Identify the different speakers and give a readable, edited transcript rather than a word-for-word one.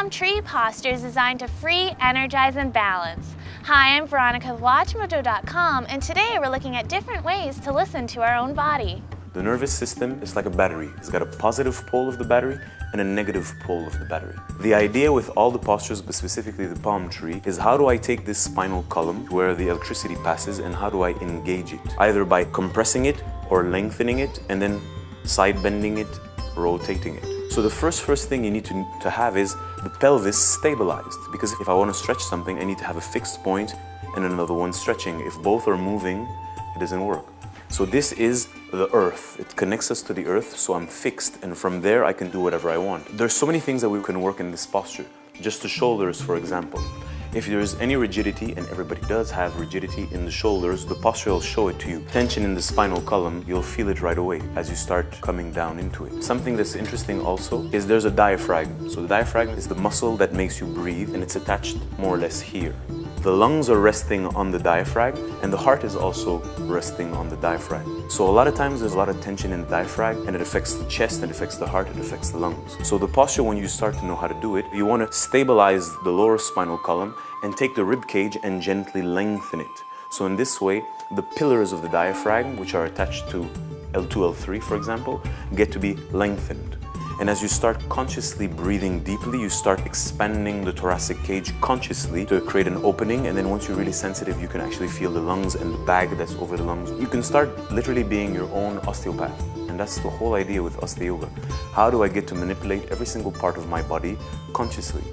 Speaker 1: palm tree posture is designed to free, energize, and balance. Hi, I'm Veronica with WatchMojo.com, and today we're looking at different ways to listen to our own body.
Speaker 2: The nervous system is like a battery. It's got a positive pole of the battery and a negative pole of the battery. The idea with all the postures, but specifically the palm tree, is how do I take this spinal column where the electricity passes and how do I engage it? Either by compressing it or lengthening it and then side bending it, rotating it. So the first thing you need to have is the pelvis stabilized, because if I want to stretch something, I need to have a fixed point and another one stretching. If both are moving, it doesn't work. So this is the earth. It connects us to the earth, so I'm fixed, and from there I can do whatever I want. There's so many things that we can work in this posture. Just the shoulders, for example. If there's any rigidity, and everybody does have rigidity in the shoulders, the posture will show it to you. Tension in the spinal column, you'll feel it right away as you start coming down into it. Something that's interesting also is there's a diaphragm. So the diaphragm is the muscle that makes you breathe, and it's attached more or less here. The lungs are resting on the diaphragm, and the heart is also resting on the diaphragm. So a lot of times there's a lot of tension in the diaphragm, and it affects the chest, it affects the heart, it affects the lungs. So the posture, when you start to know how to do it, you want to stabilize the lower spinal column and take the rib cage and gently lengthen it. So in this way, the pillars of the diaphragm, which are attached to L2, L3, for example, get to be lengthened. And as you start consciously breathing deeply, you start expanding the thoracic cage consciously to create an opening. And then once you're really sensitive, you can actually feel the lungs and the bag that's over the lungs. You can start literally being your own osteopath. And that's the whole idea with Osteyoga. How do I get to manipulate every single part of my body consciously?